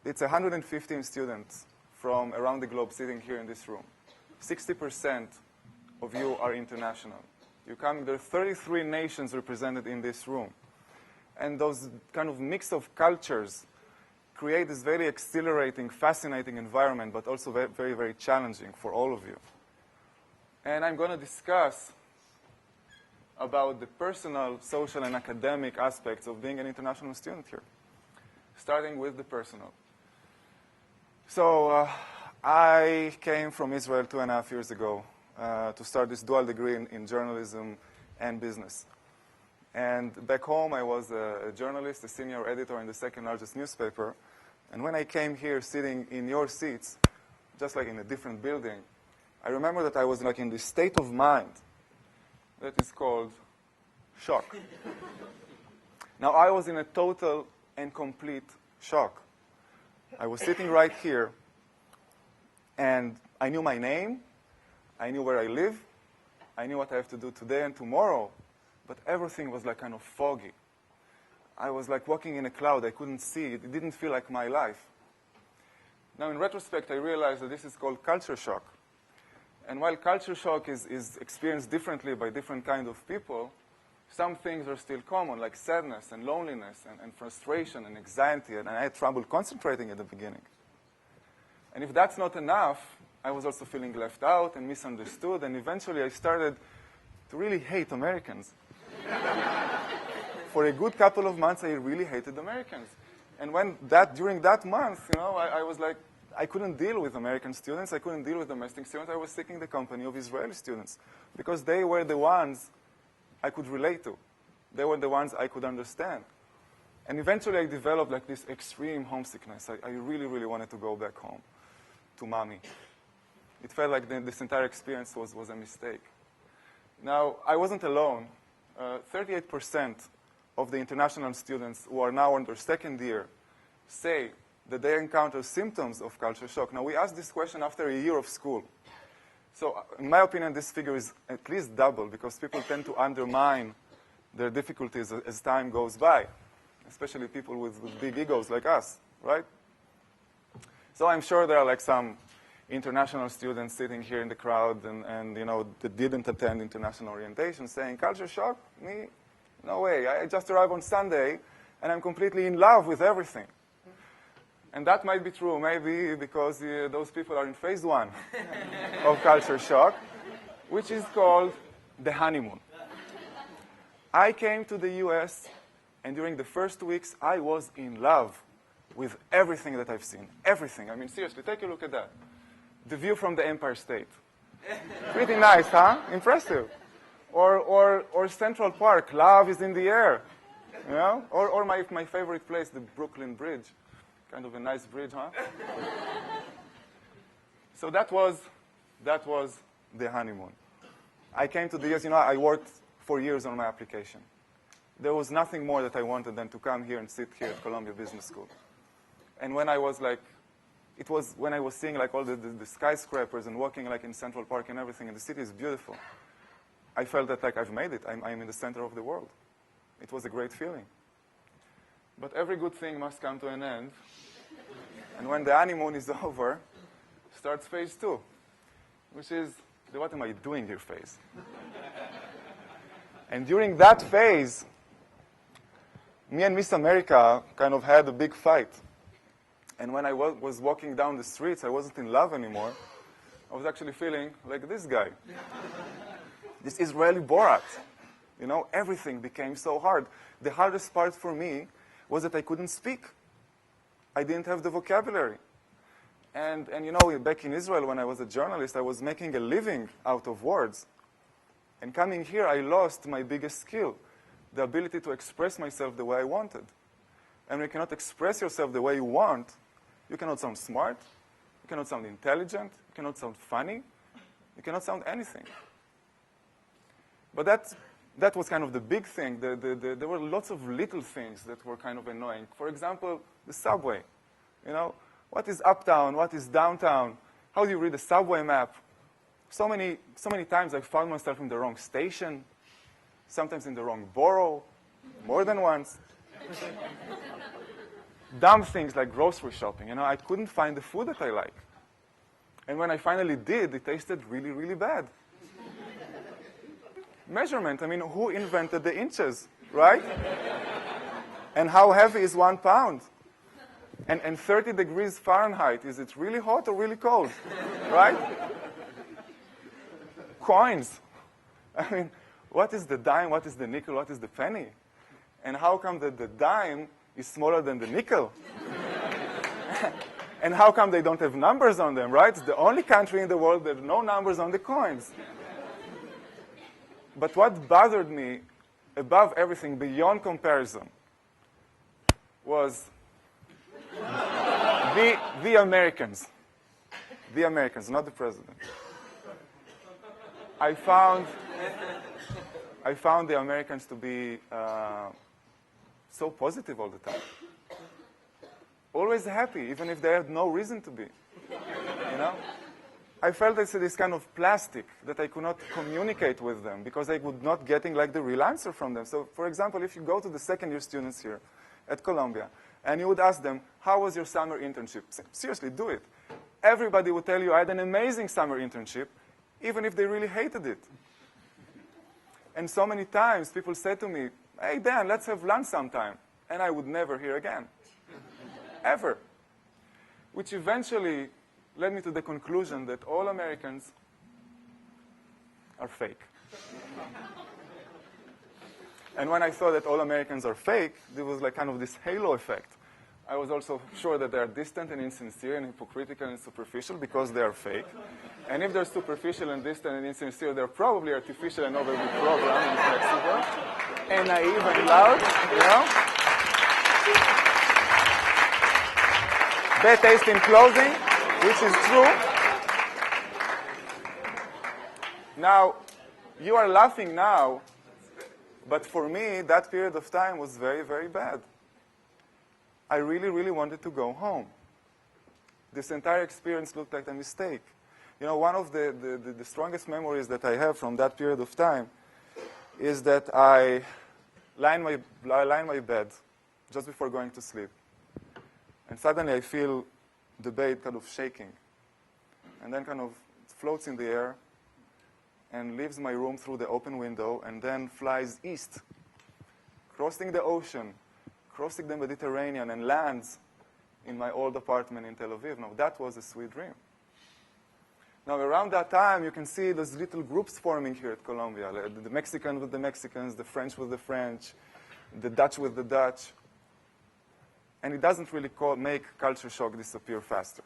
it's 115 students from around the globe sitting here in this room. 60% of you are international. There are 33 nations represented in this room. And those kind of mix of cultures create this very exhilarating, fascinating environment, but also very, very, very challenging for all of you. And I'm going to discuss about the personal, social, and academic aspects of being an international student here, starting with the personal. So I came from Israel 2.5 years ago to start this dual degree in journalism and business. And back home, I was a journalist, a senior editor in the second largest newspaper. And when I came here sitting in your seats, just like in a different building, I remember that I was like in this state of mind that is called shock. Now, I was in a total and complete shock. I was sitting right here, and I knew my name, I knew where I live, I knew what I have to do today and tomorrow, but everything was like kind of foggy. I was like walking in a cloud. I couldn't see it. It didn't feel like my life. Now, in retrospect, I realized that this is called culture shock. And while culture shock is experienced differently by different kinds of people, some things are still common, like sadness and loneliness and frustration and anxiety, and I had trouble concentrating at the beginning. And if that's not enough, I was also feeling left out and misunderstood, and eventually I started to really hate Americans. For a good couple of months, I really hated Americans. And during that month, I was like, I couldn't deal with American students. I couldn't deal with domestic students. I was seeking the company of Israeli students because they were the ones I could relate to. They were the ones I could understand. And eventually, I developed like this extreme homesickness. I really, really wanted to go back home to mommy. It felt like this entire experience was a mistake. Now, I wasn't alone. 38% of the international students who are now in their second year say that they encounter symptoms of culture shock. Now, we asked this question after a year of school. So, in my opinion, this figure is at least double because people tend to undermine their difficulties as time goes by, especially people with big egos like us, right? So I'm sure there are like some international students sitting here in the crowd and that didn't attend international orientation saying, culture shock? Me? No way. I just arrived on Sunday, and I'm completely in love with everything. And that might be true, maybe because those people are in phase 1 of culture shock, which is called the honeymoon. I came to the US, and during the first weeks, I was in love with everything that I've seen. Everything. I mean, seriously, take a look at that. The view from the Empire State. Pretty nice, huh? Impressive. Or Central Park. Love is in the air. Or my favorite place, the Brooklyn Bridge. Kind of a nice bridge, huh? So that was the honeymoon. I came to the US, I worked for years on my application. There was nothing more that I wanted than to come here and sit here at Columbia Business School. And when I was when I was seeing like all the skyscrapers and walking like in Central Park and everything, and the city is beautiful, I felt that like I've made it. I'm in the center of the world. It was a great feeling. But every good thing must come to an end. And when the honeymoon is over, starts phase 2, which is the what am I doing here phase. And during that phase, me and Miss America kind of had a big fight. And when I was walking down the streets, I wasn't in love anymore. I was actually feeling like this guy. This Israeli Borat. Everything became so hard. The hardest part for me was that I couldn't speak. I didn't have the vocabulary. And back in Israel, when I was a journalist, I was making a living out of words. And coming here, I lost my biggest skill, the ability to express myself the way I wanted. And when you cannot express yourself the way you want, you cannot sound smart, you cannot sound intelligent, you cannot sound funny, you cannot sound anything. But that was kind of the big thing. There were lots of little things that were kind of annoying. For example, the subway. What is uptown? What is downtown? How do you read a subway map? So many times I found myself in the wrong station, sometimes in the wrong borough, more than once. dumb things like grocery shopping. You know, I couldn't find the food that I like. And when I finally did, it tasted really, really bad. Measurement, I mean, who invented the inches, right? And how heavy is 1 pound? And 30 degrees Fahrenheit, is it really hot or really cold, right? Coins. I mean, what is the dime, what is the nickel, what is the penny? And how come that the dime is smaller than the nickel? And how come they don't have numbers on them, right? It's the only country in the world that has no numbers on the coins. But what bothered me above everything, beyond comparison, was the Americans. The Americans, not the president. I found the Americans to be so positive all the time. Always happy, even if they had no reason to be. You know? I felt this kind of plastic that I could not communicate with them because I was not getting like the real answer from them. So, for example, if you go to the second-year students here at Columbia and you would ask them, how was your summer internship? Seriously, do it. Everybody would tell you I had an amazing summer internship, even if they really hated it. And so many times people said to me, hey, Dan, let's have lunch sometime. And I would never hear again. Ever. Which eventually led me to the conclusion that all Americans are fake. And when I thought that all Americans are fake, there was like kind of this halo effect. I was also sure that they are distant and insincere and hypocritical and superficial because they are fake. And if they're superficial and distant and insincere, they're probably artificial and overly programmed and flexible and naive and loud, you know? Bad taste in clothing, which is true. Now, you are laughing now, but for me, that period of time was very, very bad. I really, really wanted to go home. This entire experience looked like a mistake. You know, one of the strongest memories that I have from that period of time is that I lie in my bed just before going to sleep. And suddenly I feel the bed kind of shaking. And then kind of floats in the air and leaves my room through the open window and then flies east, crossing the ocean, crossing the Mediterranean, and lands in my old apartment in Tel Aviv. Now, that was a sweet dream. Now, around that time, you can see those little groups forming here at Columbia. The Mexicans with the Mexicans, the French with the French, the Dutch with the Dutch. And it doesn't really make culture shock disappear faster.